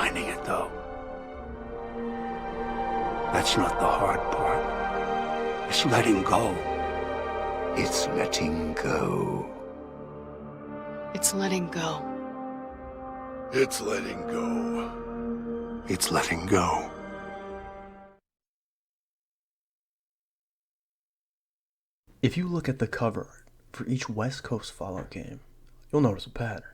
finding it, though. That's not the hard part. It's letting go. It's letting go. It's letting go. It's letting go. It's letting go. If you look at the cover art for each West Coast Fallout game, you'll notice a pattern.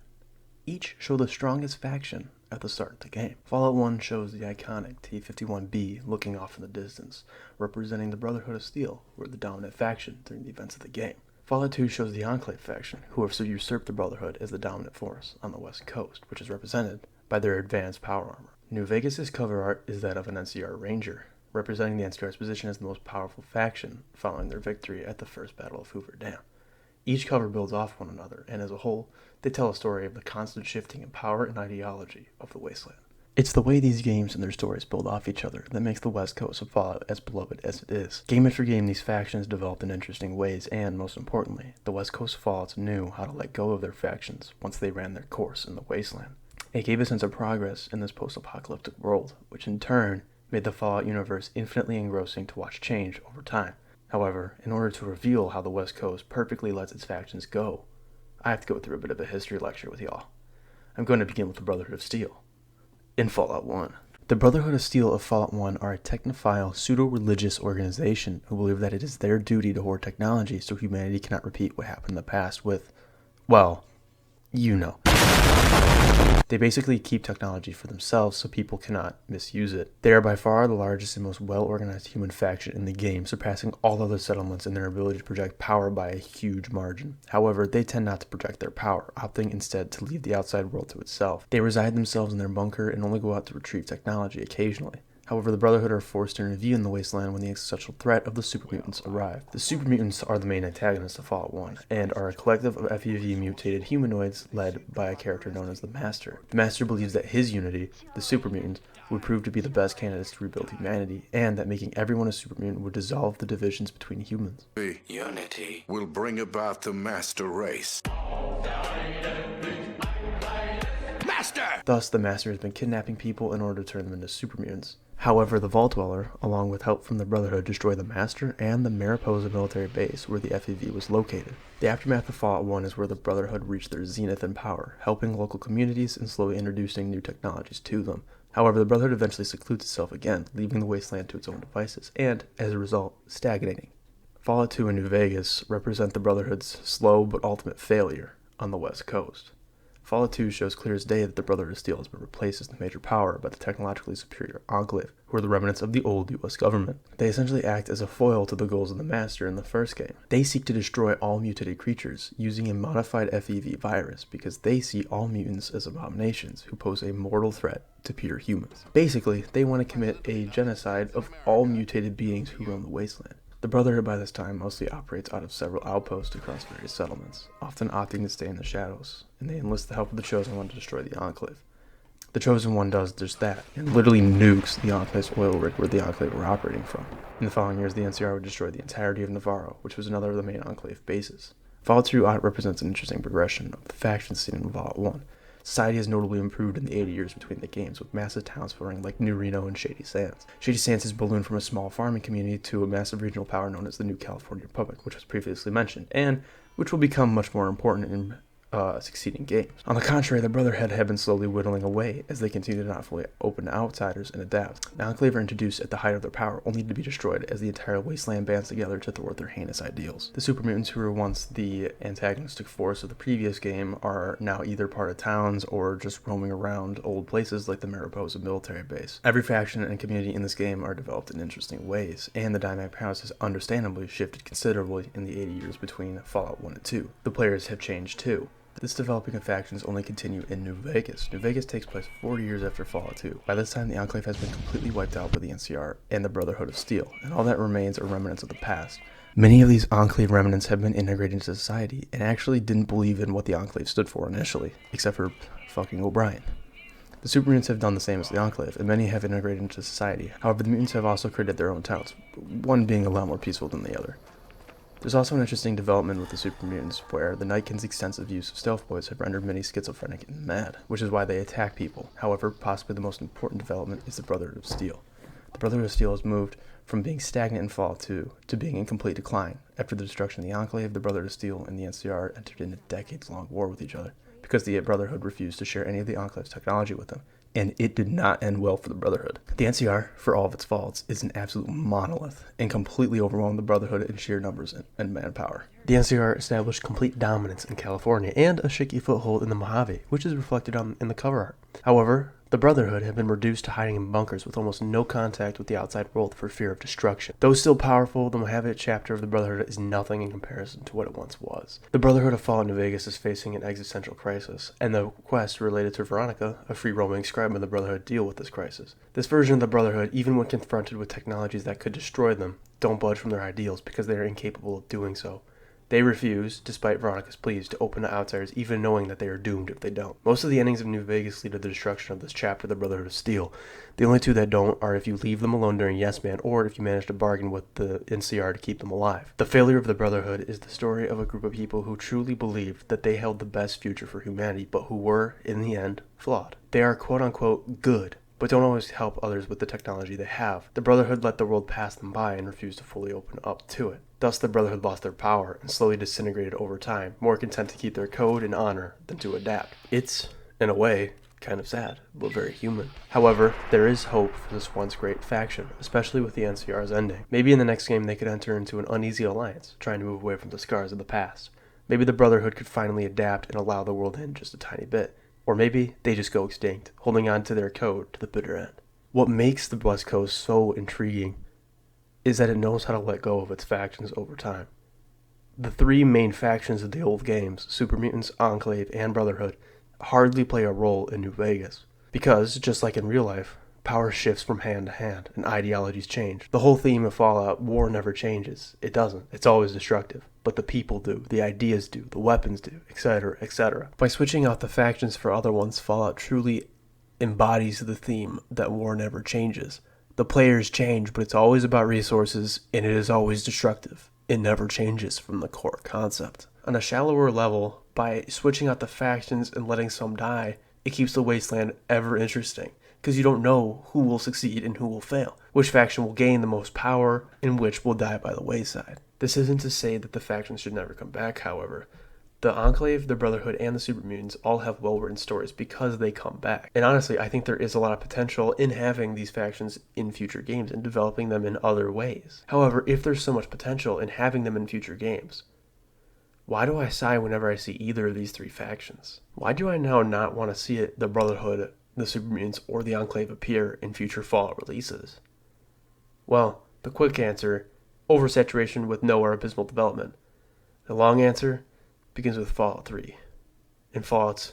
Each show the strongest faction at the start of the game. Fallout 1 shows the iconic T-51B looking off in the distance, representing the Brotherhood of Steel, who are the dominant faction during the events of the game. Fallout 2 shows the Enclave faction, who have usurped the Brotherhood as the dominant force on the West Coast, which is represented by their advanced power armor. New Vegas' cover art is that of an NCR Ranger, representing the NCR's position as the most powerful faction following their victory at the First Battle of Hoover Dam. Each cover builds off one another, and as a whole, they tell a story of the constant shifting in power and ideology of the Wasteland. It's the way these games and their stories build off each other that makes the West Coast of Fallout as beloved as it is. Game after game, these factions developed in interesting ways, and, most importantly, the West Coast of Fallouts knew how to let go of their factions once they ran their course in the Wasteland. It gave a sense of progress in this post-apocalyptic world, which in turn made the Fallout universe infinitely engrossing to watch change over time. However, in order to reveal how the West Coast perfectly lets its factions go, I have to go through a bit of a history lecture with y'all. I'm going to begin with the Brotherhood of Steel. In Fallout 1. The Brotherhood of Steel of Fallout 1 are a technophile, pseudo-religious organization who believe that it is their duty to hoard technology so humanity cannot repeat what happened in the past with, well, you know. They basically keep technology for themselves so people cannot misuse it. They are by far the largest and most well-organized human faction in the game, surpassing all other settlements in their ability to project power by a huge margin. However, they tend not to project their power, opting instead to leave the outside world to itself. They reside themselves in their bunker and only go out to retrieve technology occasionally. However, the Brotherhood are forced to intervene in the Wasteland when the existential threat of the super mutants arrive. The super mutants are the main antagonists of Fallout 1, and are a collective of FEV mutated humanoids led by a character known as the Master. The Master believes that his unity, the super mutants, would prove to be the best candidates to rebuild humanity, and that making everyone a super mutant would dissolve the divisions between humans. Unity will bring about the Master race. Master! Thus, the Master has been kidnapping people in order to turn them into super mutants. However, the Vault Dweller, along with help from the Brotherhood, destroy the Master and the Mariposa military base where the FEV was located. The aftermath of Fallout 1 is where the Brotherhood reached their zenith in power, helping local communities and slowly introducing new technologies to them. However, the Brotherhood eventually secludes itself again, leaving the Wasteland to its own devices, and, as a result, stagnating. Fallout 2 and New Vegas represent the Brotherhood's slow but ultimate failure on the West Coast. Fallout 2 shows clear as day that the Brotherhood of Steel has been replaced as the major power by the technologically superior Enclave, who are the remnants of the old US government. They essentially act as a foil to the goals of the Master in the first game. They seek to destroy all mutated creatures using a modified FEV virus because they see all mutants as abominations who pose a mortal threat to pure humans. Basically, they want to commit a genocide of all mutated beings who roam the Wasteland. The Brotherhood by this time mostly operates out of several outposts across various settlements, often opting to stay in the shadows, and they enlist the help of the Chosen One to destroy the Enclave. The Chosen One does just that, and literally nukes the Enclave's oil rig where the Enclave were operating from. In the following years, the NCR would destroy the entirety of Navarro, which was another of the main Enclave bases. Fallout 2 represents an interesting progression of the faction seen in Fallout 1. Society has notably improved in the 80 years between the games, with massive towns forming like New Reno and Shady Sands. Shady Sands has ballooned from a small farming community to a massive regional power known as the New California Republic, which was previously mentioned, and which will become much more important in succeeding games. On the contrary, the Brotherhood have been slowly whittling away as they continue to not fully open to outsiders and adapt. The Enclave are introduced at the height of their power, only to be destroyed as the entire Wasteland bands together to thwart their heinous ideals. The super mutants, who were once the antagonistic force of the previous game, are now either part of towns or just roaming around old places like the Mariposa military base. Every faction and community in this game are developed in interesting ways, and the dynamic balance has understandably shifted considerably in the 80 years between Fallout 1 and 2. The players have changed too. This developing of factions only continue in New Vegas. New Vegas takes place 40 years after Fallout 2. By this time, the Enclave has been completely wiped out by the NCR and the Brotherhood of Steel, and all that remains are remnants of the past. Many of these Enclave remnants have been integrated into society and actually didn't believe in what the Enclave stood for initially, except for fucking O'Brien. The super mutants have done the same as the Enclave, and many have integrated into society. However, the mutants have also created their own towns, one being a lot more peaceful than the other. There's also an interesting development with the super mutants, where the Nightkin's extensive use of stealth boys have rendered many schizophrenic and mad, which is why they attack people. However, possibly the most important development is the Brotherhood of Steel. The Brotherhood of Steel has moved from being stagnant in Fallout 2 to being in complete decline. After the destruction of the Enclave, the Brotherhood of Steel and the NCR entered into a decades-long war with each other, because the Brotherhood refused to share any of the Enclave's technology with them, and it did not end well for the Brotherhood. The NCR, for all of its faults, is an absolute monolith, and completely overwhelmed the Brotherhood in sheer numbers and manpower. The NCR established complete dominance in California, and a shaky foothold in the Mojave, which is reflected in the cover art. However, the Brotherhood had been reduced to hiding in bunkers with almost no contact with the outside world for fear of destruction. Though still powerful, the Mojave chapter of the Brotherhood is nothing in comparison to what it once was. The Brotherhood of Fallout New Vegas is facing an existential crisis, and the quest related to Veronica, a free-roaming scribe of the Brotherhood, deal with this crisis. This version of the Brotherhood, even when confronted with technologies that could destroy them, don't budge from their ideals because they are incapable of doing so. They refuse, despite Veronica's pleas, to open to outsiders, even knowing that they are doomed if they don't. Most of the endings of New Vegas lead to the destruction of this chapter of the Brotherhood of Steel. The only two that don't are if you leave them alone during Yes Man, or if you manage to bargain with the NCR to keep them alive. The failure of the Brotherhood is the story of a group of people who truly believed that they held the best future for humanity, but who were, in the end, flawed. They are quote-unquote good, but don't always help others with the technology they have. The Brotherhood let the world pass them by and refused to fully open up to it. Thus, the Brotherhood lost their power and slowly disintegrated over time, more content to keep their code and honor than to adapt. It's, in a way, kind of sad, but very human. However, there is hope for this once great faction, especially with the NCR's ending. Maybe in the next game they could enter into an uneasy alliance, trying to move away from the scars of the past. Maybe the Brotherhood could finally adapt and allow the world in just a tiny bit. Or maybe they just go extinct, holding on to their code to the bitter end. What makes the West Coast so intriguing is that it knows how to let go of its factions over time. The three main factions of the old games, Super Mutants, Enclave, and Brotherhood, hardly play a role in New Vegas. Because, just like in real life, power shifts from hand to hand, and ideologies change. The whole theme of Fallout, war never changes. It doesn't. It's always destructive. But the people do, the ideas do, the weapons do, etc., etc. By switching out the factions for other ones, Fallout truly embodies the theme that war never changes. The players change, but it's always about resources, and it is always destructive. It never changes from the core concept. On a shallower level, by switching out the factions and letting some die, it keeps the wasteland ever interesting, because you don't know who will succeed and who will fail, which faction will gain the most power, and which will die by the wayside. This isn't to say that the factions should never come back, however. The Enclave, the Brotherhood, and the Super Mutants all have well-written stories because they come back. And honestly, I think there is a lot of potential in having these factions in future games and developing them in other ways. However, if there's so much potential in having them in future games, why do I sigh whenever I see either of these three factions? Why do I now not want to see the Brotherhood, the Super Mutants, or the Enclave appear in future Fallout releases? Well, the quick answer: oversaturation with no or abysmal development. The long answer begins with Fallout 3, and Fallout's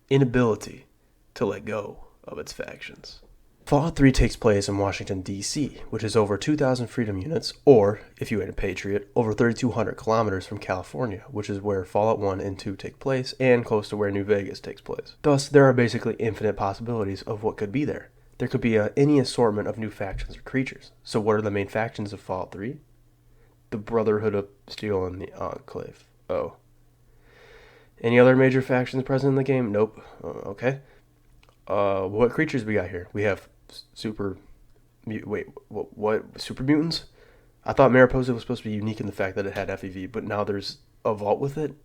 inability to let go of its factions. Fallout 3 takes place in Washington, D.C., which is over 2,000 freedom units, or, if you ain't a patriot, over 3,200 kilometers from California, which is where Fallout 1 and 2 take place, and close to where New Vegas takes place. Thus, there are basically infinite possibilities of what could be there. There could be any assortment of new factions or creatures. So what are the main factions of Fallout 3? The Brotherhood of Steel and the Enclave. Oh. Any other major factions present in the game? Nope. Okay. What creatures we got here? We have Super mutants? I thought Mariposa was supposed to be unique in the fact that it had FEV, but now there's a vault with it?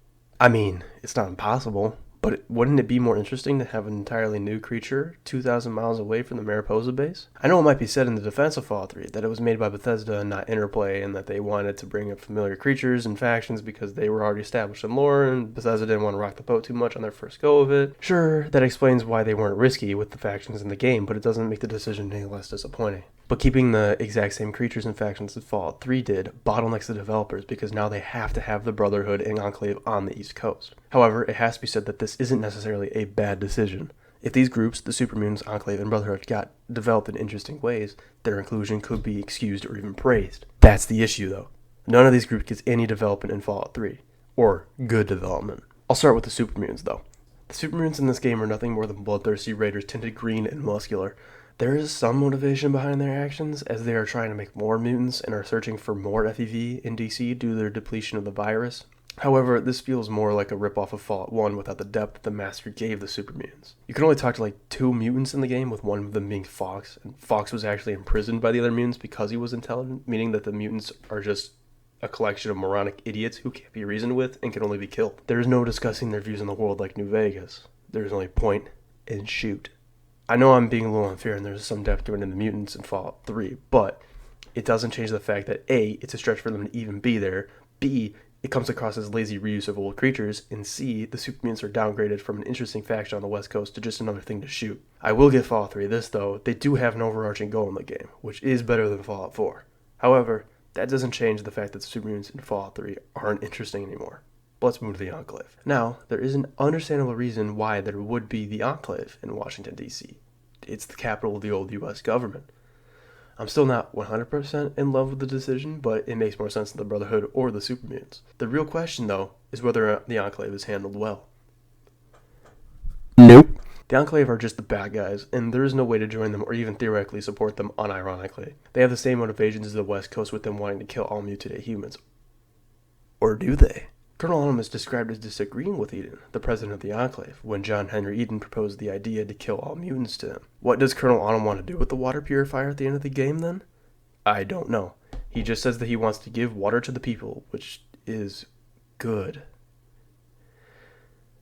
I mean, it's not impossible, but wouldn't it be more interesting to have an entirely new creature 2,000 miles away from the Mariposa base? I know it might be said in the defense of Fallout 3 that it was made by Bethesda and not Interplay, and that they wanted to bring in familiar creatures and factions because they were already established in lore, and Bethesda didn't want to rock the boat too much on their first go of it. Sure, that explains why they weren't risky with the factions in the game, but it doesn't make the decision any less disappointing. But keeping the exact same creatures and factions that Fallout 3 did bottlenecks the developers because now they have to have the Brotherhood and Enclave on the East Coast. However, it has to be said that this isn't necessarily a bad decision. If these groups, the Super Mutants, Enclave, and Brotherhood, got developed in interesting ways, their inclusion could be excused or even praised. That's the issue, though. None of these groups gets any development in Fallout 3. Or good development. I'll start with the Super Mutants, though. The Super Mutants in this game are nothing more than bloodthirsty raiders tinted green and muscular. There is some motivation behind their actions, as they are trying to make more mutants and are searching for more FEV in DC due to their depletion of the virus. However, this feels more like a ripoff of Fallout 1 without the depth the Master gave the super mutants. You can only talk to like 2 mutants in the game, with one of them being Fox, and Fox was actually imprisoned by the other mutants because he was intelligent, meaning that the mutants are just a collection of moronic idiots who can't be reasoned with and can only be killed. There is no discussing their views on the world like New Vegas. There is only point and shoot. I know I'm being a little unfair and there's some depth given in the mutants in Fallout 3, but it doesn't change the fact that A, it's a stretch for them to even be there, B, it comes across as lazy reuse of old creatures, and C, the super mutants are downgraded from an interesting faction on the West Coast to just another thing to shoot. I will give Fallout 3 this though, they do have an overarching goal in the game, which is better than Fallout 4. However, that doesn't change the fact that the super mutants in Fallout 3 aren't interesting anymore. But let's move to the Enclave. Now, there is an understandable reason why there would be the Enclave in Washington, D.C. It's the capital of the old U.S. government. I'm still not 100% in love with the decision, but it makes more sense than the Brotherhood or the super mutants. The real question, though, is whether the Enclave is handled well. Nope. The Enclave are just the bad guys, and there is no way to join them or even theoretically support them unironically. They have the same motivations as the West Coast, with them wanting to kill all mutated humans. Or do they? Colonel Autumn is described as disagreeing with Eden, the president of the Enclave, when John Henry Eden proposed the idea to kill all mutants to him. What does Colonel Autumn want to do with the water purifier at the end of the game, then? I don't know. He just says that he wants to give water to the people, which is good.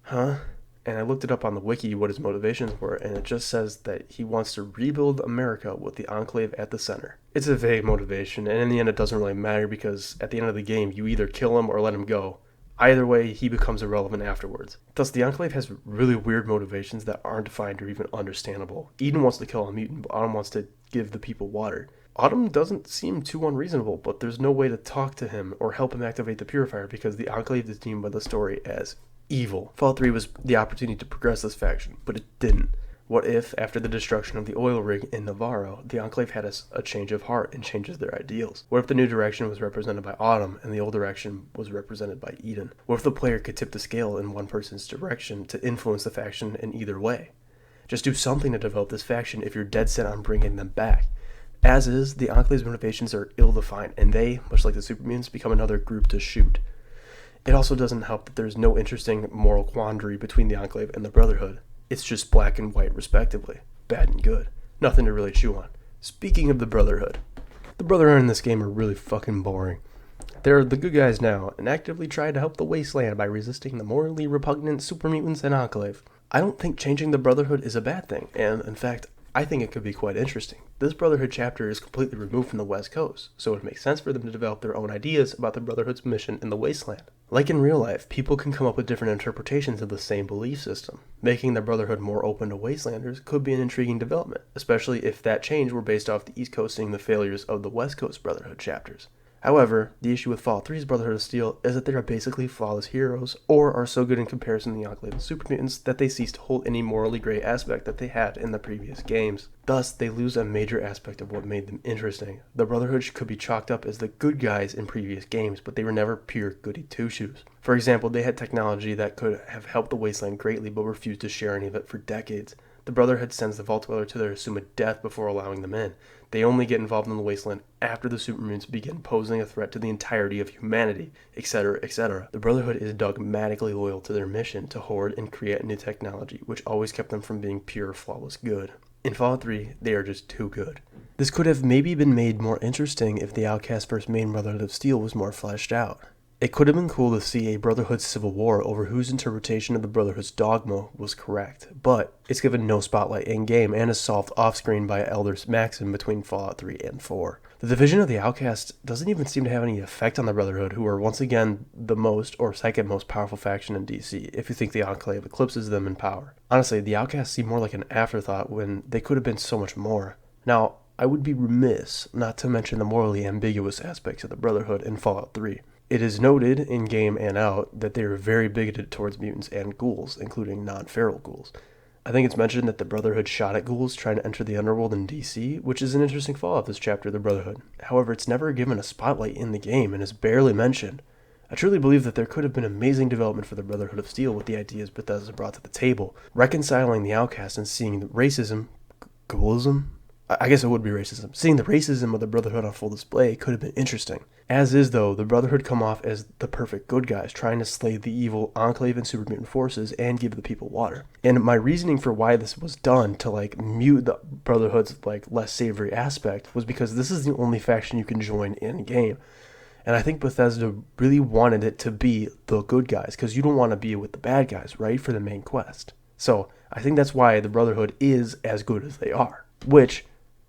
Huh? And I looked it up on the wiki what his motivations were, and it just says that he wants to rebuild America with the Enclave at the center. It's a vague motivation, and in the end it doesn't really matter because at the end of the game you either kill him or let him go. Either way, he becomes irrelevant afterwards. Thus, the Enclave has really weird motivations that aren't defined or even understandable. Eden wants to kill a mutant, but Autumn wants to give the people water. Autumn doesn't seem too unreasonable, but there's no way to talk to him or help him activate the purifier because the Enclave is deemed by the story as evil. Fallout 3 was the opportunity to progress this faction, but it didn't. What if, after the destruction of the oil rig in Navarro, the Enclave had a change of heart and changes their ideals? What if the new direction was represented by Autumn and the old direction was represented by Eden? What if the player could tip the scale in one person's direction to influence the faction in either way? Just do something to develop this faction if you're dead set on bringing them back. As is, the Enclave's motivations are ill-defined, and they, much like the super mutants, become another group to shoot. It also doesn't help that there's no interesting moral quandary between the Enclave and the Brotherhood. It's just black and white, respectively. Bad and good. Nothing to really chew on. Speaking of the Brotherhood in this game are really fucking boring. They're the good guys now, and actively try to help the Wasteland by resisting the morally repugnant super mutants and Enclave. I don't think changing the Brotherhood is a bad thing, and in fact, I think it could be quite interesting. This Brotherhood chapter is completely removed from the West Coast, so it makes sense for them to develop their own ideas about the Brotherhood's mission in the Wasteland. Like in real life, people can come up with different interpretations of the same belief system. Making the Brotherhood more open to Wastelanders could be an intriguing development, especially if that change were based off the East Coast seeing the failures of the West Coast Brotherhood chapters. However, the issue with Fallout 3's Brotherhood of Steel is that they are basically flawless heroes, or are so good in comparison to the Enclave and super mutants that they cease to hold any morally gray aspect that they had in the previous games. Thus, they lose a major aspect of what made them interesting. The Brotherhood could be chalked up as the good guys in previous games, but they were never pure goody two-shoes. For example, they had technology that could have helped the Wasteland greatly, but refused to share any of it for decades. The Brotherhood sends the Vault Dweller to their assumed death before allowing them in. They only get involved in the Wasteland after the super mutants begin posing a threat to the entirety of humanity, etc., etc. The Brotherhood is dogmatically loyal to their mission to hoard and create new technology, which always kept them from being pure, flawless good. In Fallout 3, they are just too good. This could have maybe been made more interesting if the Outcast vs. main Brotherhood of Steel was more fleshed out. It could have been cool to see a Brotherhood civil war over whose interpretation of the Brotherhood's dogma was correct, but it's given no spotlight in-game and is solved off-screen by Elder Maxim between Fallout 3 and 4. The division of the Outcast doesn't even seem to have any effect on the Brotherhood, who are once again the most or second most powerful faction in DC, if you think the Enclave eclipses them in power. Honestly, the Outcasts seem more like an afterthought when they could have been so much more. Now, I would be remiss not to mention the morally ambiguous aspects of the Brotherhood in Fallout 3. It is noted, in-game and out, that they are very bigoted towards mutants and ghouls, including non-feral ghouls. I think it's mentioned that the Brotherhood shot at ghouls trying to enter the underworld in DC, which is an interesting flaw of this chapter of the Brotherhood. However, it's never given a spotlight in the game and is barely mentioned. I truly believe that there could have been amazing development for the Brotherhood of Steel with the ideas Bethesda brought to the table, reconciling the Outcast and seeing racism, ghoulism, I guess it would be racism. Seeing the racism of the Brotherhood on full display could have been interesting. As is, though, the Brotherhood come off as the perfect good guys, trying to slay the evil Enclave and super mutant forces and give the people water. And my reasoning for why this was done to, like, mute the Brotherhood's, like, less savory aspect was because this is the only faction you can join in-game. And I think Bethesda really wanted it to be the good guys, because you don't want to be with the bad guys, right, for the main quest. So I think that's why the Brotherhood is as good as they are, which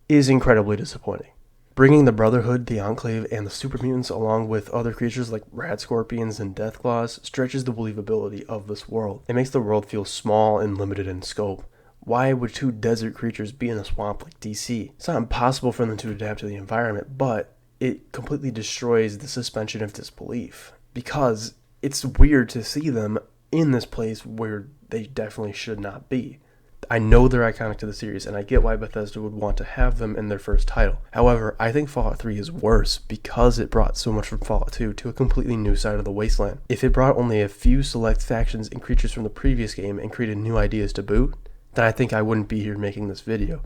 is incredibly disappointing. Bringing the Brotherhood, the Enclave, and the super mutants along with other creatures like rat scorpions and deathclaws stretches the believability of this world. It makes the world feel small and limited in scope. Why would two desert creatures be in a swamp like DC? It's not impossible for them to adapt to the environment, but it completely destroys the suspension of disbelief, because it's weird to see them in this place where they definitely should not be. I know they're iconic to the series, and I get why Bethesda would want to have them in their first title. However, I think Fallout 3 is worse because it brought so much from Fallout 2 to a completely new side of the wasteland. If it brought only a few select factions and creatures from the previous game and created new ideas to boot, then I think I wouldn't be here making this video.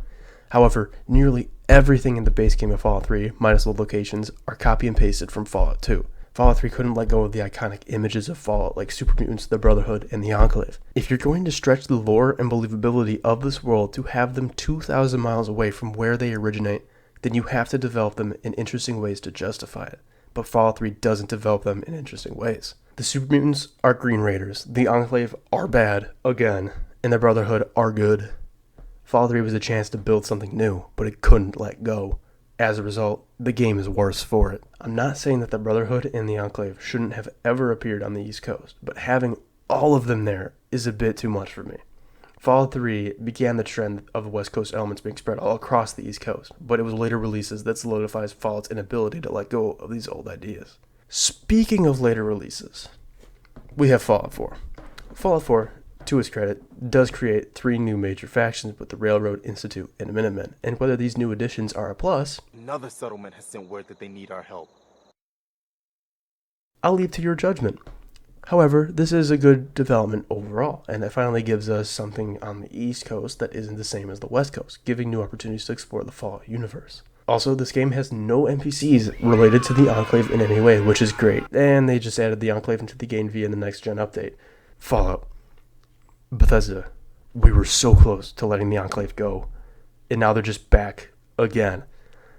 However, nearly everything in the base game of Fallout 3, minus the locations, are copy and pasted from Fallout 2. Fallout 3 couldn't let go of the iconic images of Fallout like super mutants, the Brotherhood, and the Enclave. If you're going to stretch the lore and believability of this world to have them 2,000 miles away from where they originate, then you have to develop them in interesting ways to justify it. But Fallout 3 doesn't develop them in interesting ways. The super mutants are Green Raiders, the Enclave are bad, again, and the Brotherhood are good. Fallout 3 was a chance to build something new, but it couldn't let go. As a result, the game is worse for it. I'm not saying that the Brotherhood and the Enclave shouldn't have ever appeared on the East Coast, but having all of them there is a bit too much for me. Fallout 3 began the trend of West Coast elements being spread all across the East Coast, but it was later releases that solidifies Fallout's inability to let go of these old ideas. Speaking of later releases, we have Fallout 4. Fallout 4, to its credit, does create 3 new major factions with the Railroad, Institute, and Minutemen, and whether these new additions are a plus, another settlement has sent word that they need our help. I'll leave to your judgment. However, this is a good development overall, and it finally gives us something on the East Coast that isn't the same as the West Coast, giving new opportunities to explore the Fallout universe. Also, this game has no NPCs related to the Enclave in any way, which is great, and they just added the Enclave into the game via the next-gen update. Fallout. Bethesda, we were so close to letting the Enclave go, and now they're just back again.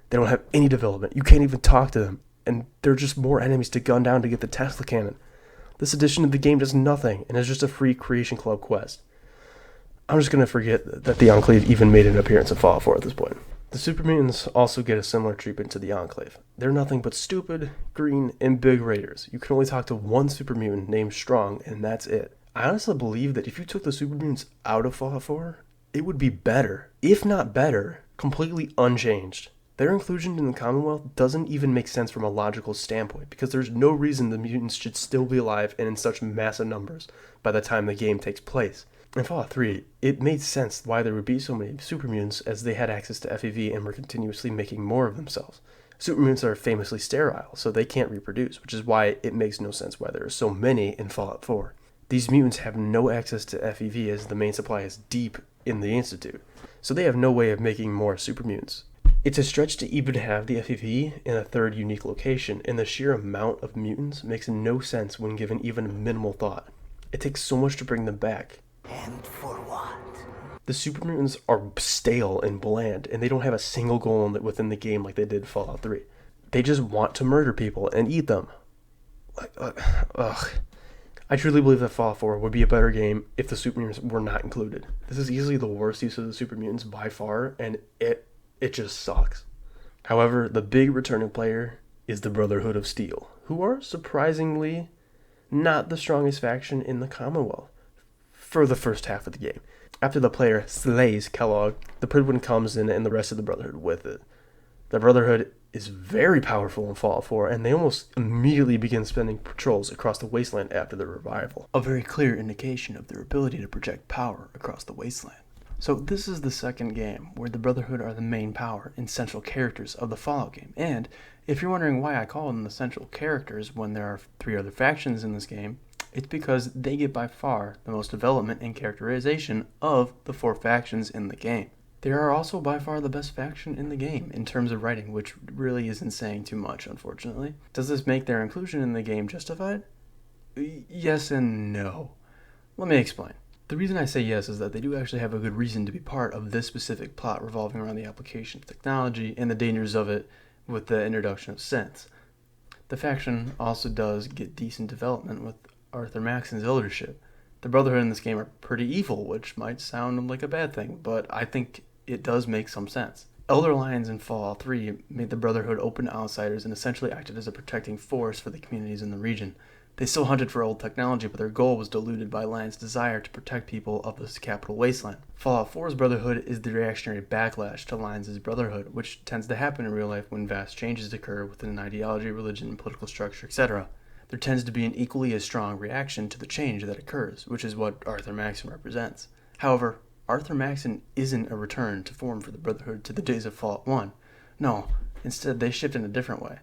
They don't have any development. You can't even talk to them, and they're just more enemies to gun down to get the Tesla cannon. This edition of the game does nothing, and is just a free Creation Club quest. I'm just going to forget that the Enclave even made an appearance in Fallout 4 at this point. The Super Mutants also get a similar treatment to the Enclave. They're nothing but stupid, green, and big raiders. You can only talk to one Super Mutant named Strong, and that's it. I honestly believe that if you took the Super Mutants out of Fallout 4, it would be better, if not better, completely unchanged. Their inclusion in the Commonwealth doesn't even make sense from a logical standpoint, because there's no reason the mutants should still be alive and in such massive numbers by the time the game takes place. In Fallout 3, it made sense why there would be so many super mutants, as they had access to FEV and were continuously making more of themselves. Super mutants are famously sterile, so they can't reproduce, which is why it makes no sense why there are so many in Fallout 4. These mutants have no access to FEV, as the main supply is deep in the Institute, so they have no way of making more super mutants. It's a stretch to even have the FEV in a third unique location, and the sheer amount of mutants makes no sense when given even minimal thought. It takes so much to bring them back. And for what? The super mutants are stale and bland, and they don't have a single goal within the game like they did in Fallout 3. They just want to murder people and eat them. Ugh. I truly believe that Fallout 4 would be a better game if the Super Mutants were not included. This is easily the worst use of the Super Mutants by far, and it just sucks. However, the big returning player is the Brotherhood of Steel, who are surprisingly not the strongest faction in the Commonwealth for the first half of the game. After the player slays Kellogg, the Brotherhood comes in and the rest of the Brotherhood with it. The Brotherhood is very powerful in Fallout 4, and they almost immediately begin spending patrols across the wasteland after the revival. A very clear indication of their ability to project power across the wasteland. So this is the second game where the Brotherhood are the main power and central characters of the Fallout game. And if you're wondering why I call them the central characters when there are 3 other factions in this game, it's because they get by far the most development and characterization of the 4 factions in the game. They are also by far the best faction in the game in terms of writing, which really isn't saying too much, unfortunately. Does this make their inclusion in the game justified? Yes and no. Let me explain. The reason I say yes is that they do actually have a good reason to be part of this specific plot revolving around the application of technology and the dangers of it with the introduction of synths. The faction also does get decent development with Arthur Maxon's eldership. The Brotherhood in this game are pretty evil, which might sound like a bad thing, but I think it does make some sense. Elder Lions in Fallout 3 made the Brotherhood open to outsiders and essentially acted as a protecting force for the communities in the region. They still hunted for old technology, but their goal was diluted by Lions' desire to protect people of this capital wasteland. Fallout 4's Brotherhood is the reactionary backlash to Lions' Brotherhood, which tends to happen in real life when vast changes occur within an ideology, religion, political structure, etc. There tends to be an equally as strong reaction to the change that occurs, which is what Arthur Maxon represents. However, Arthur Maxon isn't a return to form for the Brotherhood to the days of Fallout 1. No, instead they shift in a different way.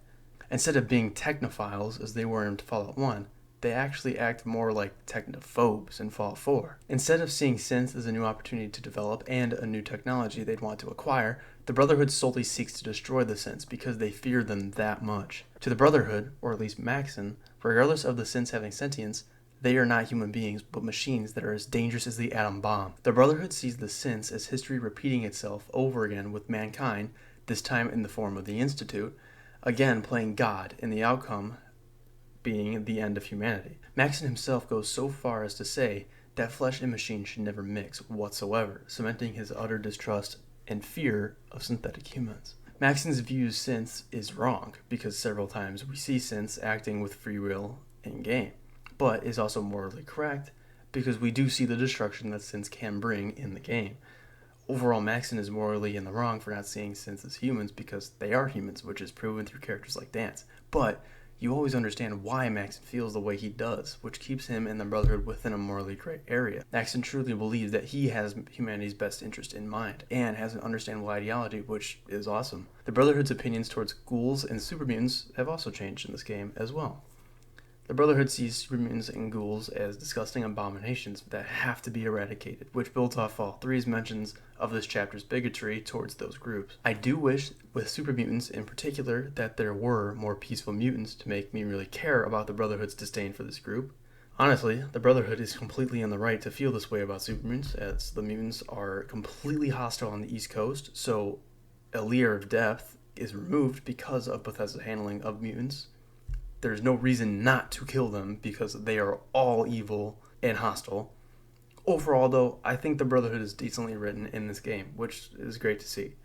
Instead of being technophiles as they were in Fallout 1, they actually act more like technophobes in Fallout 4. Instead of seeing synths as a new opportunity to develop and a new technology they'd want to acquire, the Brotherhood solely seeks to destroy the synths because they fear them that much. To the Brotherhood, or at least Maxon, regardless of the synths having sentience, they are not human beings, but machines that are as dangerous as the atom bomb. The Brotherhood sees the synths as history repeating itself over again with mankind, this time in the form of the Institute, again playing God, and the outcome being the end of humanity. Maxon himself goes so far as to say that flesh and machine should never mix whatsoever, cementing his utter distrust and fear of synthetic humans. Maxon's views synths is wrong, because several times we see synths acting with free will in-game, but is also morally correct, because we do see the destruction that synths can bring in the game. Overall, Maxon is morally in the wrong for not seeing synths as humans because they are humans, which is proven through characters like Dance. But you always understand why Maxon feels the way he does, which keeps him and the Brotherhood within a morally gray area. Maxon truly believes that he has humanity's best interest in mind, and has an understandable ideology, which is awesome. The Brotherhood's opinions towards ghouls and super mutants have also changed in this game as well. The Brotherhood sees super mutants and ghouls as disgusting abominations that have to be eradicated, which builds off Fallout 3's mentions of this chapter's bigotry towards those groups. I do wish, with super mutants in particular, that there were more peaceful mutants to make me really care about the Brotherhood's disdain for this group. Honestly, the Brotherhood is completely in the right to feel this way about super mutants, as the mutants are completely hostile on the East Coast, so a layer of depth is removed because of Bethesda's handling of mutants. There's no reason not to kill them because they are all evil and hostile. Overall, though, I think the Brotherhood is decently written in this game, which is great to see.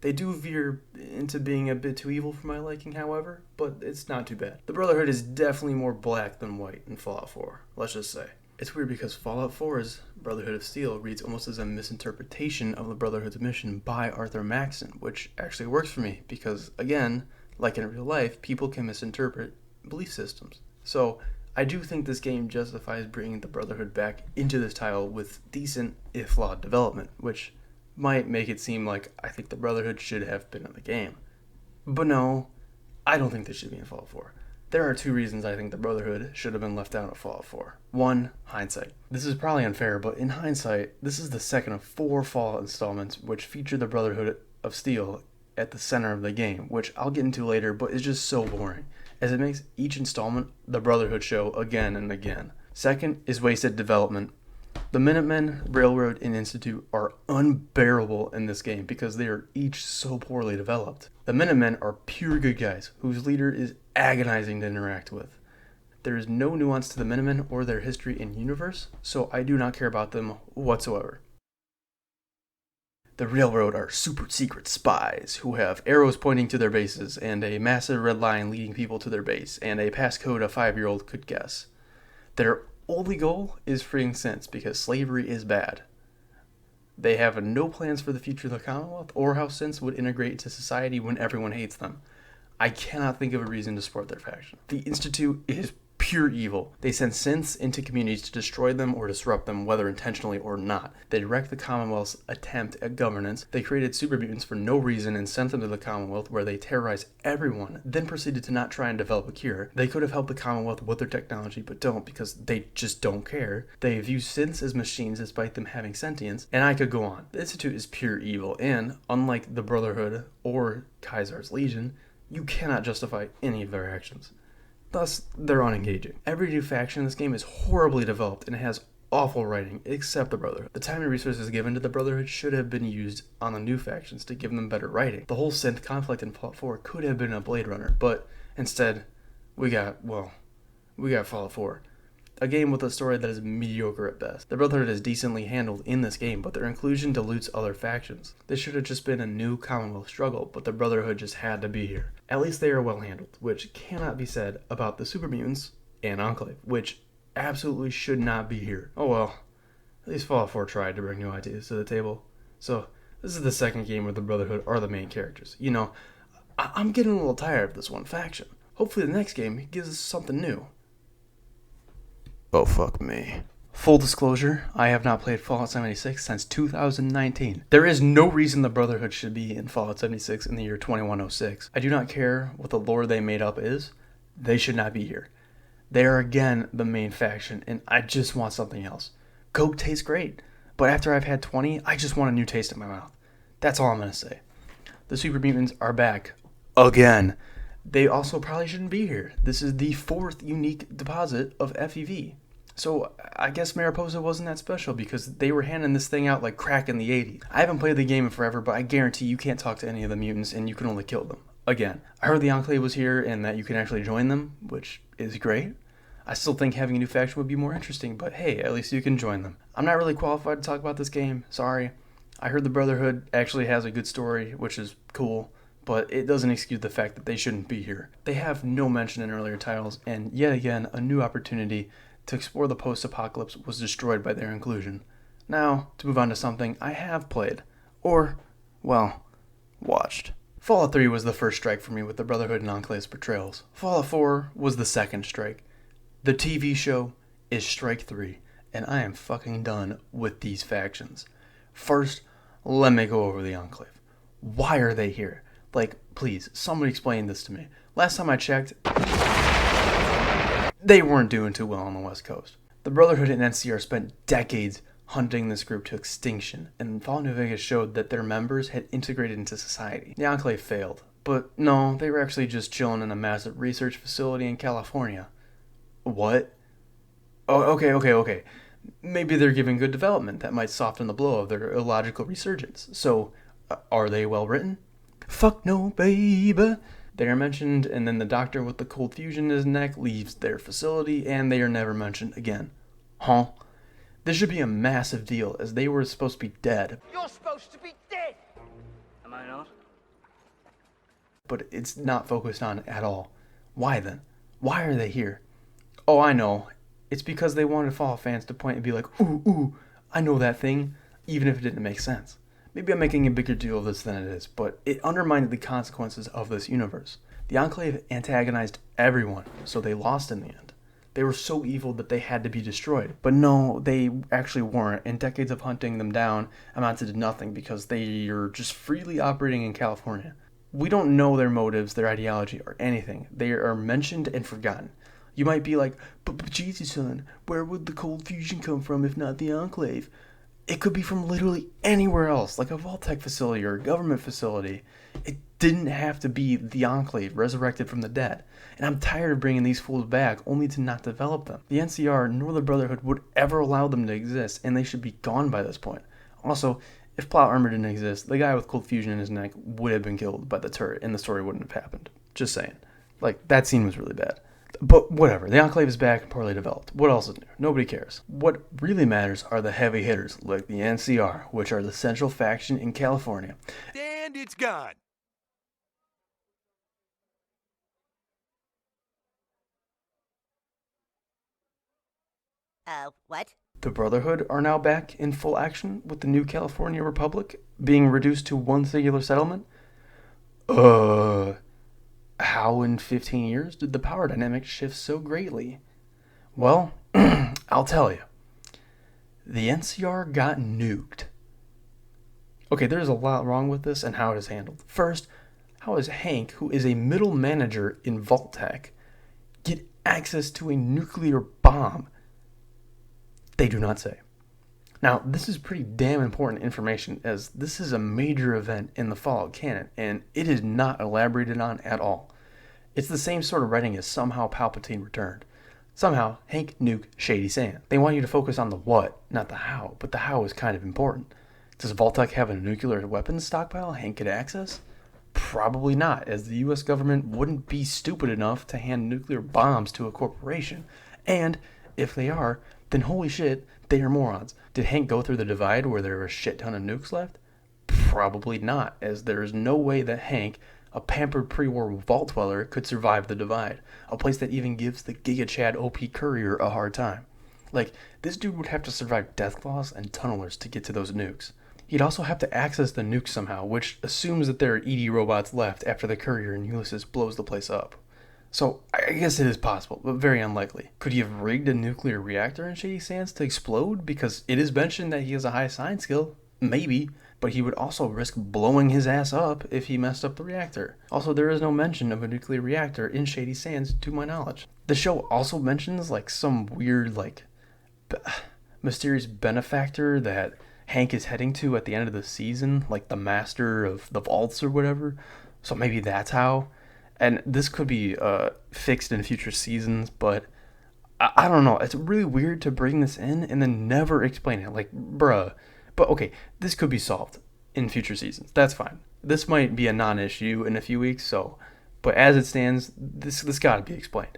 They do veer into being a bit too evil for my liking, however, but it's not too bad. The Brotherhood is definitely more black than white in Fallout 4, let's just say. It's weird because Fallout 4's Brotherhood of Steel reads almost as a misinterpretation of the Brotherhood's mission by Arthur Maxon, which actually works for me because, again, like in real life, people can misinterpret belief systems. So I do think this game justifies bringing the Brotherhood back into this title with decent, if flawed, development, which might make it seem like I think the Brotherhood should have been in the game. But no, I don't think they should be in Fallout 4. There are two reasons I think the Brotherhood should have been left out of Fallout 4. One, hindsight. This is probably unfair, but in hindsight, this is the second of 4 Fallout installments which feature the Brotherhood of Steel at the center of the game, which I'll get into later, but is just so boring, as it makes each installment the Brotherhood show again and again. Second is wasted development. The Minutemen, Railroad, and Institute are unbearable in this game because they are each so poorly developed. The Minutemen are pure good guys, whose leader is agonizing to interact with. There is no nuance to the Minutemen or their history in universe, so I do not care about them whatsoever. The Railroad are super secret spies who have arrows pointing to their bases and a massive red line leading people to their base and a passcode a 5-year-old could guess. Their only goal is freeing synths because slavery is bad. They have no plans for the future of the Commonwealth or how synths would integrate into society when everyone hates them. I cannot think of a reason to support their faction. The Institute is pure evil. They send synths into communities to destroy them or disrupt them, whether intentionally or not. They wrecked the Commonwealth's attempt at governance. They created super mutants for no reason and sent them to the Commonwealth, where they terrorized everyone, then proceeded to not try and develop a cure. They could have helped the Commonwealth with their technology, but don't, because they just don't care. They view synths as machines despite them having sentience, and I could go on. The Institute is pure evil, and unlike the Brotherhood or Kaiser's Legion, you cannot justify any of their actions. Thus, they're unengaging. Every new faction in this game is horribly developed and has awful writing, except the Brotherhood. The time and resources given to the Brotherhood should have been used on the new factions to give them better writing. The whole synth conflict in Fallout 4 could have been a Blade Runner, but instead, we got Fallout 4. A game with a story that is mediocre at best. The Brotherhood is decently handled in this game, but their inclusion dilutes other factions. This should have just been a new Commonwealth struggle, but the Brotherhood just had to be here. At least they are well handled, which cannot be said about the Super Mutants and Enclave, which absolutely should not be here. Oh well, at least Fallout 4 tried to bring new ideas to the table. So, this is the second game where the Brotherhood are the main characters. You know, I'm getting a little tired of this one faction. Hopefully the next game gives us something new. Oh, fuck me. Full disclosure, I have not played Fallout 76 since 2019. There is no reason the Brotherhood should be in Fallout 76 in the year 2106. I do not care what the lore they made up is. They should not be here. They are again the main faction, and I just want something else. Coke tastes great, but after I've had 20, I just want a new taste in my mouth. That's all I'm going to say. The Super Mutants are back. Again. They also probably shouldn't be here. This is the 4th unique deposit of FEV. So I guess Mariposa wasn't that special because they were handing this thing out like crack in the 80s. I haven't played the game in forever, but I guarantee you can't talk to any of the mutants and you can only kill them. Again, I heard the Enclave was here and that you can actually join them, which is great. I still think having a new faction would be more interesting, but hey, at least you can join them. I'm not really qualified to talk about this game, sorry. I heard the Brotherhood actually has a good story, which is cool. But it doesn't excuse the fact that they shouldn't be here. They have no mention in earlier titles, and yet again, a new opportunity to explore the post-apocalypse was destroyed by their inclusion. Now, to move on to something I have played, or, well, watched. Fallout 3 was the first strike for me with the Brotherhood and Enclave's portrayals. Fallout 4 was the second strike. The TV show is strike 3, and I am fucking done with these factions. First, let me go over the Enclave. Why are they here? Like, please, somebody explain this to me. Last time I checked, they weren't doing too well on the West Coast. The Brotherhood and NCR spent decades hunting this group to extinction, and Fallout New Vegas showed that their members had integrated into society. The Enclave failed, but no, they were actually just chilling in a massive research facility in California. What? Oh, okay. Maybe they're giving good development that might soften the blow of their illogical resurgence. So, are they well written? Fuck no, baby. They are mentioned, and then the doctor with the cold fusion in his neck leaves their facility, and they are never mentioned again. Huh? This should be a massive deal, as they were supposed to be dead. You're supposed to be dead! Am I not? But it's not focused on at all. Why then? Why are they here? Oh, I know. It's because they wanted Fallout fans to point and be like, ooh, I know that thing, even if it didn't make sense. Maybe I'm making a bigger deal of this than it is, but it undermined the consequences of this universe. The Enclave antagonized everyone, so they lost in the end. They were so evil that they had to be destroyed. But no, they actually weren't, and decades of hunting them down amounted to nothing because they are just freely operating in California. We don't know their motives, their ideology, or anything. They are mentioned and forgotten. You might be like, but Jesus, son, where would the cold fusion come from if not the Enclave? It could be from literally anywhere else, like a Vault-Tec facility or a government facility. It didn't have to be the Enclave resurrected from the dead. And I'm tired of bringing these fools back only to not develop them. The NCR nor the Brotherhood would ever allow them to exist, and they should be gone by this point. Also, if plot armor didn't exist, the guy with cold fusion in his neck would have been killed by the turret, and the story wouldn't have happened. Just saying. Like, that scene was really bad. But whatever, the Enclave is back and poorly developed. What else is new? Nobody cares. What really matters are the heavy hitters, like the NCR, which are the central faction in California. And it's gone. What? The Brotherhood are now back in full action with the new California Republic being reduced to one singular settlement. How in 15 years did the power dynamic shift so greatly? Well, I'll tell you. The NCR got nuked. Okay, there's a lot wrong with this and how it is handled. First, how does Hank, who is a middle manager in Vault-Tec, get access to a nuclear bomb? They do not say. Now, this is pretty damn important information, as this is a major event in the Fallout canon, and it is not elaborated on at all. It's the same sort of writing as somehow Palpatine returned. Somehow, Hank nuked Shady Sand. They want you to focus on the what, not the how, but the how is kind of important. Does Vault-Tec have a nuclear weapons stockpile Hank could access? Probably not, as the US government wouldn't be stupid enough to hand nuclear bombs to a corporation. And, if they are, then holy shit, they are morons. Did Hank go through the divide where there were a shit ton of nukes left? Probably not, as there is no way that Hank, a pampered pre-war vault dweller, could survive the divide, a place that even gives the Giga Chad OP courier a hard time. Like, this dude would have to survive Deathclaws and tunnelers to get to those nukes. He'd also have to access the nukes somehow, which assumes that there are ED robots left after the courier in Ulysses blows the place up. So, I guess it is possible, but very unlikely. Could he have rigged a nuclear reactor in Shady Sands to explode? Because it is mentioned that he has a high science skill. Maybe. But he would also risk blowing his ass up if he messed up the reactor. Also, there is no mention of a nuclear reactor in Shady Sands, to my knowledge. The show also mentions, some weird, mysterious benefactor that Hank is heading to at the end of the season, like the master of the vaults or whatever. So maybe that's how. And this could be fixed in future seasons, but I don't know. It's really weird to bring this in and then never explain it. Like, bruh. But okay, this could be solved in future seasons. That's fine. This might be a non-issue in a few weeks, but as it stands, this gotta be explained.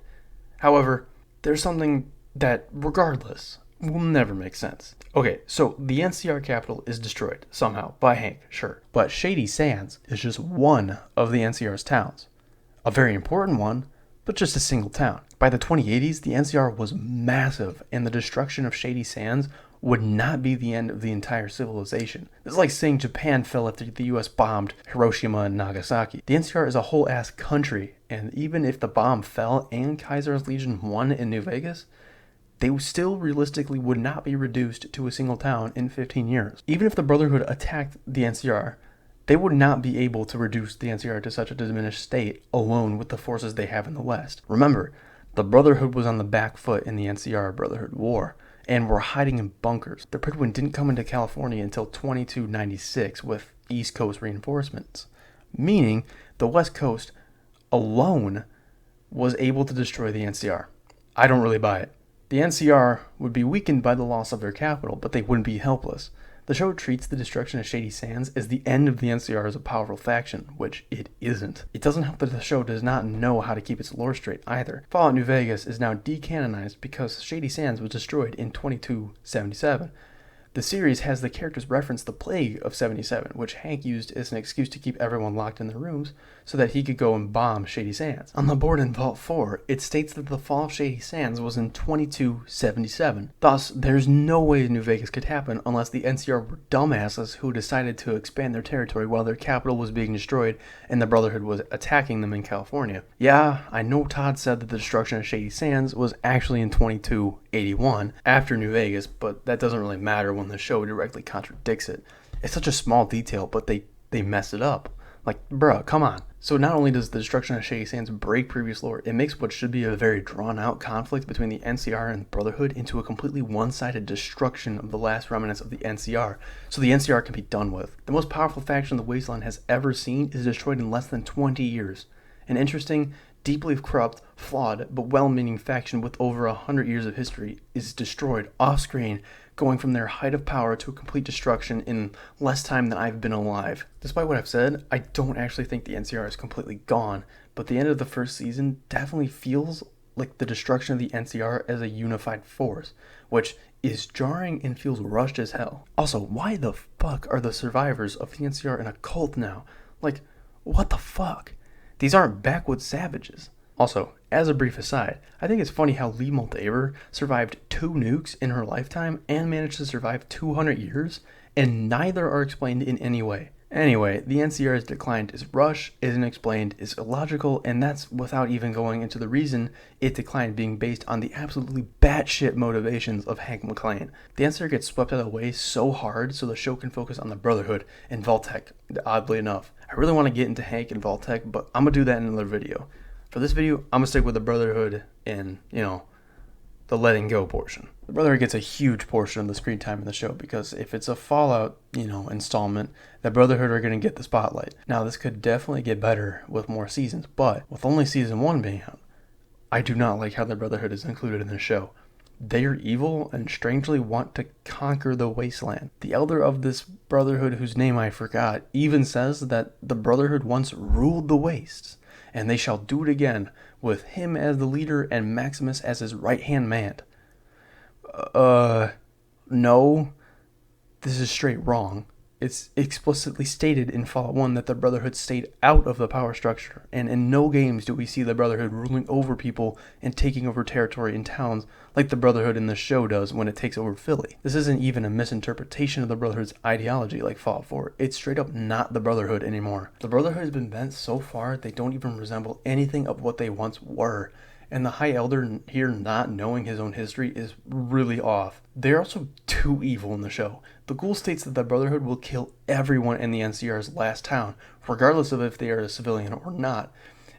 However, there's something that, regardless, will never make sense. Okay, so the NCR capital is destroyed, somehow, by Hank, sure. But Shady Sands is just one of the NCR's towns. A very important one, but just a single town. By the 2080s, the NCR was massive, and the destruction of Shady Sands would not be the end of the entire civilization. It's like saying Japan fell after the US bombed Hiroshima and Nagasaki. The NCR is a whole ass country, and even if the bomb fell and Kaiser's Legion won in New Vegas, they still realistically would not be reduced to a single town in 15 years. Even if the Brotherhood attacked the NCR, they would not be able to reduce the NCR to such a diminished state alone with the forces they have in the West. Remember, the Brotherhood was on the back foot in the NCR Brotherhood War, and were hiding in bunkers. The Brotherhood didn't come into California until 2296 with East Coast reinforcements, meaning the West Coast alone was able to destroy the NCR. I don't really buy it. The NCR would be weakened by the loss of their capital, but they wouldn't be helpless. The show treats the destruction of Shady Sands as the end of the NCR as a powerful faction, which it isn't. It doesn't help that the show does not know how to keep its lore straight either. Fallout New Vegas is now decanonized because Shady Sands was destroyed in 2277. The series has the characters reference the Plague of 77, which Hank used as an excuse to keep everyone locked in their rooms so that he could go and bomb Shady Sands. On the board in Vault 4, it states that the fall of Shady Sands was in 2277. Thus, there's no way New Vegas could happen unless the NCR were dumbasses who decided to expand their territory while their capital was being destroyed and the Brotherhood was attacking them in California. Yeah, I know Todd said that the destruction of Shady Sands was actually in 2281 after New Vegas, but that doesn't really matter when the show directly contradicts it. It's such a small detail, but they mess it up. Like, bruh, come on. So not only does the destruction of Shady Sands break previous lore, it makes what should be a very drawn-out conflict between the NCR and the Brotherhood into a completely one-sided destruction of the last remnants of the NCR, so the NCR can be done with. The most powerful faction the Wasteland has ever seen is destroyed in less than 20 years. An interesting, deeply corrupt, flawed, but well-meaning faction with over 100 years of history is destroyed off-screen, going from their height of power to a complete destruction in less time than I've been alive. Despite what I've said, I don't actually think the NCR is completely gone, but the end of the first season definitely feels like the destruction of the NCR as a unified force, which is jarring and feels rushed as hell. Also, why the fuck are the survivors of the NCR in a cult now? Like, what the fuck? These aren't backwoods savages. Also, as a brief aside, I think it's funny how Lee Moldaver survived 2 nukes in her lifetime and managed to survive 200 years, and neither are explained in any way. Anyway, the NCR's decline is rushed, isn't explained, is illogical, and that's without even going into the reason it declined being based on the absolutely batshit motivations of Hank McClane. The NCR gets swept out of the way so hard so the show can focus on the Brotherhood and Vault-Tec, oddly enough. I really want to get into Hank and Vault-Tec, but I'm going to do that in another video. For this video, I'm going to stick with the Brotherhood and, the letting go portion. The Brotherhood gets a huge portion of the screen time in the show because if it's a Fallout, installment, the Brotherhood are going to get the spotlight. Now, this could definitely get better with more seasons, but with only season 1 being out, I do not like how the Brotherhood is included in the show. They are evil and strangely want to conquer the wasteland. The elder of this Brotherhood, whose name I forgot, even says that the Brotherhood once ruled the wastes, and they shall do it again, with him as the leader and Maximus as his right-hand man. No. This is straight wrong. It's explicitly stated in Fallout 1 that the Brotherhood stayed out of the power structure, and in no games do we see the Brotherhood ruling over people and taking over territory in towns like the Brotherhood in the show does when it takes over Philly. This isn't even a misinterpretation of the Brotherhood's ideology like Fallout 4. It's straight up not the Brotherhood anymore. The Brotherhood has been bent so far they don't even resemble anything of what they once were. And the High Elder here not knowing his own history is really off. They're also too evil in the show. The Ghoul states that the Brotherhood will kill everyone in the NCR's last town, regardless of if they are a civilian or not.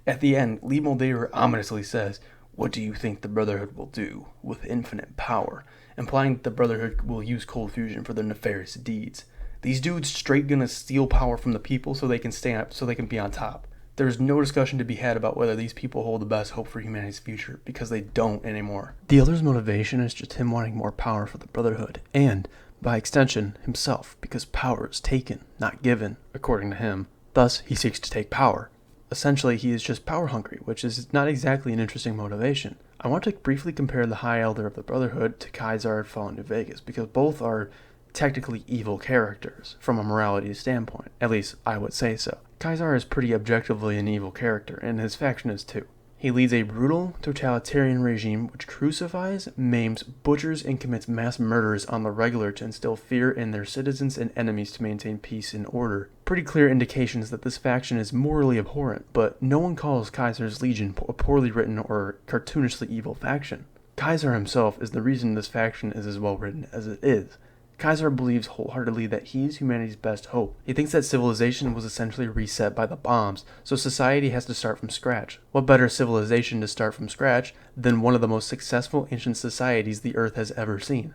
At the end, Lee Muldaver ominously says, "What do you think the Brotherhood will do with infinite power?" implying that the Brotherhood will use cold fusion for their nefarious deeds. These dudes straight gonna steal power from the people so they can be on top. There's no discussion to be had about whether these people hold the best hope for humanity's future, because they don't anymore. The Elder's motivation is just him wanting more power for the Brotherhood, and, by extension, himself, because power is taken, not given, according to him. Thus, he seeks to take power. Essentially, he is just power hungry, which is not exactly an interesting motivation. I want to briefly compare the High Elder of the Brotherhood to Kaiser at Fallout New Vegas, because both are technically evil characters, from a morality standpoint. At least, I would say so. Kaiser is pretty objectively an evil character, and his faction is too. He leads a brutal, totalitarian regime which crucifies, maims, butchers, and commits mass murders on the regular to instill fear in their citizens and enemies to maintain peace and order. Pretty clear indications that this faction is morally abhorrent, but no one calls Kaiser's Legion a poorly written or cartoonishly evil faction. Kaiser himself is the reason this faction is as well written as it is. Kaiser believes wholeheartedly that he is humanity's best hope. He thinks that civilization was essentially reset by the bombs, so society has to start from scratch. What better civilization to start from scratch than one of the most successful ancient societies the Earth has ever seen?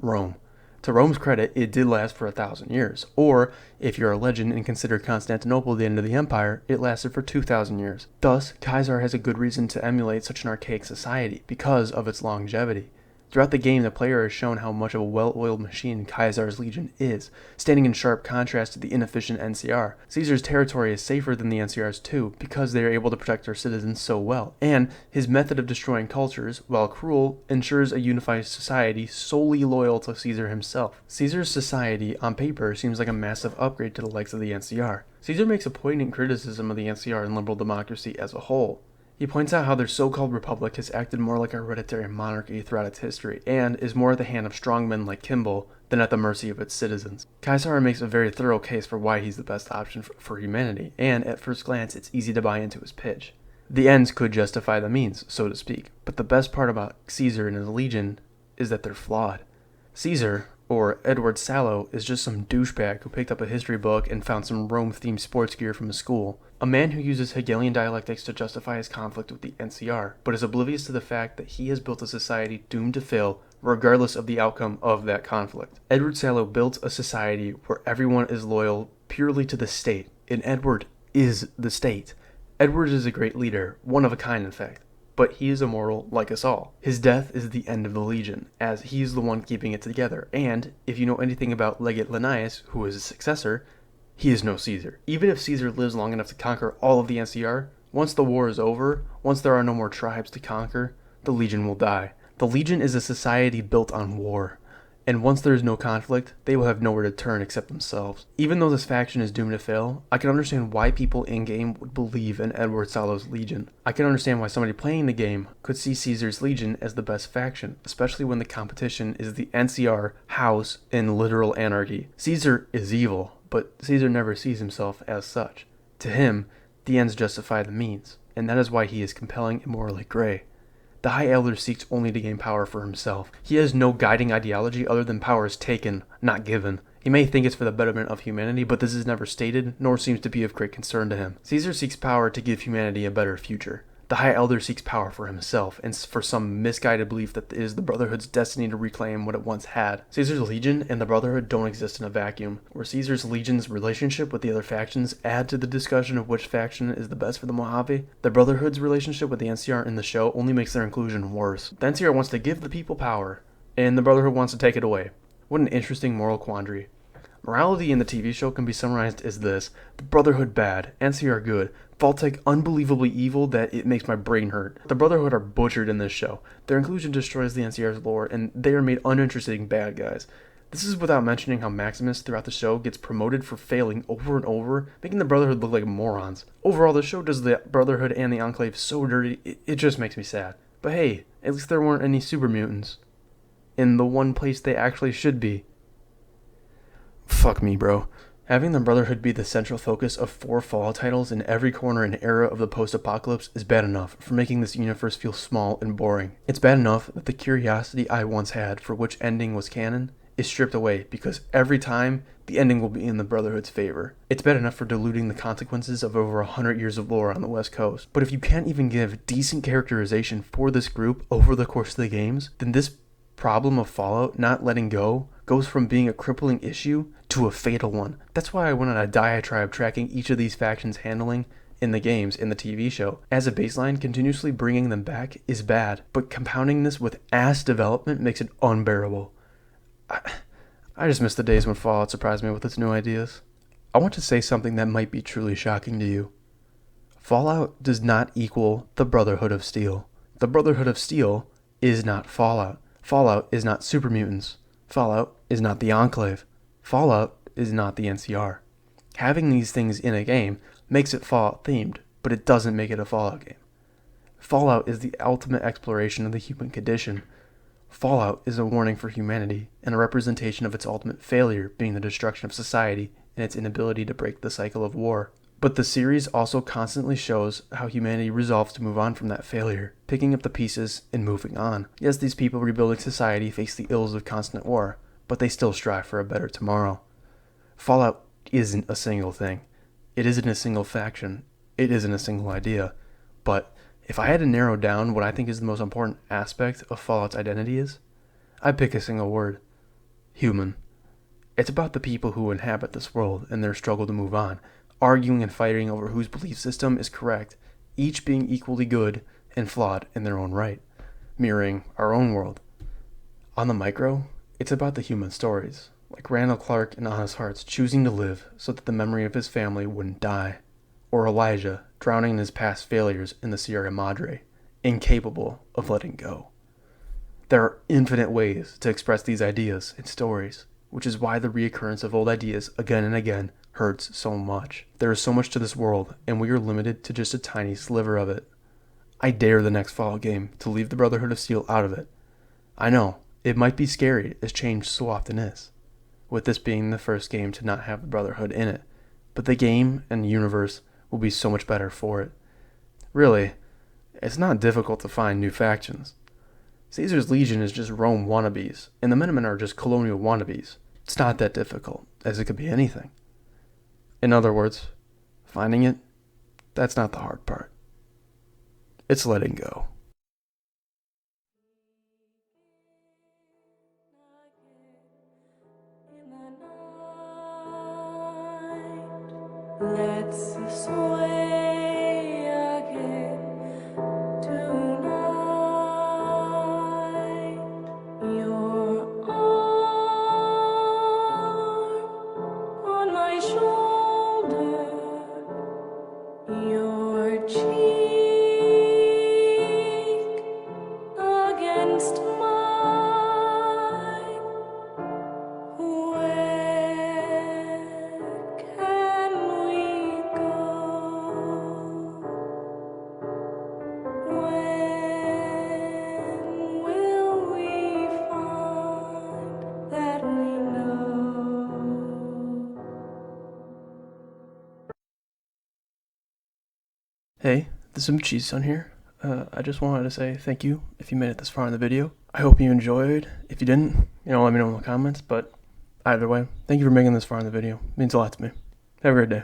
Rome. To Rome's credit, it did last for 1,000 years, or, if you're a legend and consider Constantinople the end of the empire, it lasted for 2,000 years. Thus, Kaiser has a good reason to emulate such an archaic society, because of its longevity. Throughout the game, the player is shown how much of a well-oiled machine Kaiser's Legion is, standing in sharp contrast to the inefficient NCR. Caesar's territory is safer than the NCR's too, because they are able to protect their citizens so well, and his method of destroying cultures, while cruel, ensures a unified society solely loyal to Caesar himself. Caesar's society, on paper, seems like a massive upgrade to the likes of the NCR. Caesar makes a poignant criticism of the NCR and liberal democracy as a whole. He points out how their so-called republic has acted more like a hereditary monarchy throughout its history, and is more at the hand of strongmen like Kimball than at the mercy of its citizens. Kaiser makes a very thorough case for why he's the best option for humanity, and at first glance it's easy to buy into his pitch. The ends could justify the means, so to speak, but the best part about Caesar and his legion is that they're flawed. Caesar, or Edward Sallow, is just some douchebag who picked up a history book and found some Rome-themed sports gear from his school. A man who uses Hegelian dialectics to justify his conflict with the NCR, but is oblivious to the fact that he has built a society doomed to fail regardless of the outcome of that conflict. Edward Sallow built a society where everyone is loyal purely to the state, and Edward is the state. Edward is a great leader, one of a kind in fact, but he is immortal like us all. His death is the end of the Legion, as he is the one keeping it together, and if you know anything about Legate Linnaeus, who is his successor, he is no Caesar. Even if Caesar lives long enough to conquer all of the NCR, once the war is over, once there are no more tribes to conquer, the Legion will die. The Legion is a society built on war, and once there is no conflict, they will have nowhere to turn except themselves. Even though this faction is doomed to fail, I can understand why people in-game would believe in Edward Sallow's Legion. I can understand why somebody playing the game could see Caesar's Legion as the best faction, especially when the competition is the NCR, House, and literal anarchy. Caesar is evil, but Caesar never sees himself as such. To him, the ends justify the means, and that is why he is compelling and morally gray. The High Elder seeks only to gain power for himself. He has no guiding ideology other than power is taken, not given. He may think it's for the betterment of humanity, but this is never stated, nor seems to be of great concern to him. Caesar seeks power to give humanity a better future. The High Elder seeks power for himself, and for some misguided belief that it is the Brotherhood's destiny to reclaim what it once had. Caesar's Legion and the Brotherhood don't exist in a vacuum, where Caesar's Legion's relationship with the other factions add to the discussion of which faction is the best for the Mojave. The Brotherhood's relationship with the NCR in the show only makes their inclusion worse. The NCR wants to give the people power, and the Brotherhood wants to take it away. What an interesting moral quandary. Morality in the TV show can be summarized as this: the Brotherhood bad, NCR good, Vault-Tec unbelievably evil that it makes my brain hurt. The Brotherhood are butchered in this show. Their inclusion destroys the NCR's lore, and they are made uninteresting bad guys. This is without mentioning how Maximus throughout the show gets promoted for failing over and over, making the Brotherhood look like morons. Overall, the show does the Brotherhood and the Enclave so dirty, it just makes me sad. But hey, at least there weren't any super mutants. In the one place they actually should be. Fuck me, bro. Having the Brotherhood be the central focus of 4 Fallout titles in every corner and era of the post-apocalypse is bad enough for making this universe feel small and boring. It's bad enough that the curiosity I once had for which ending was canon is stripped away because every time the ending will be in the Brotherhood's favor. It's bad enough for diluting the consequences of over 100 years of lore on the West Coast. But if you can't even give decent characterization for this group over the course of the games, then this problem of Fallout not letting go goes from being a crippling issue to a fatal one. That's why I went on a diatribe tracking each of these factions' handling in the games in the TV show. As a baseline, continuously bringing them back is bad, but compounding this with ass development makes it unbearable. I just miss the days when Fallout surprised me with its new ideas. I want to say something that might be truly shocking to you. Fallout does not equal the Brotherhood of Steel. The Brotherhood of Steel is not Fallout. Fallout is not super mutants. Fallout is not the Enclave. Fallout is not the NCR. Having these things in a game makes it Fallout themed, but it doesn't make it a Fallout game. Fallout is the ultimate exploration of the human condition. Fallout is a warning for humanity and a representation of its ultimate failure being the destruction of society and its inability to break the cycle of war. But the series also constantly shows how humanity resolves to move on from that failure, picking up the pieces and moving on. Yes, these people rebuilding society face the ills of constant war, but they still strive for a better tomorrow. Fallout isn't a single thing. It isn't a single faction. It isn't a single idea. But if I had to narrow down what I think is the most important aspect of Fallout's identity is, I'd pick a single word: human. It's about the people who inhabit this world and their struggle to move on, arguing and fighting over whose belief system is correct, each being equally good and flawed in their own right, mirroring our own world. On the micro, it's about the human stories, like Randall Clark and Honest Hearts choosing to live so that the memory of his family wouldn't die, or Elijah drowning in his past failures in the Sierra Madre, incapable of letting go. There are infinite ways to express these ideas in stories, which is why the reoccurrence of old ideas again and again hurts so much. There is so much to this world, and we are limited to just a tiny sliver of it. I dare the next Fallout game to leave the Brotherhood of Steel out of it. I know, it might be scary, as change so often is, with this being the first game to not have the Brotherhood in it, but the game and the universe will be so much better for it. Really, it's not difficult to find new factions. Caesar's Legion is just Rome wannabes, and the Minutemen are just colonial wannabes. It's not that difficult, as it could be anything. In other words, finding it, that's not the hard part. It's letting go. Let's sway again tonight. Your arm on my shoulder, your cheek against mine. Where can we go? When will we find that we know? Hey, the Moochie's son here. I just wanted to say thank you if you made it this far in the video. I hope you enjoyed. If you didn't, let me know in the comments, but either way, thank you for making this far in the video. It means a lot to me. Have a great day.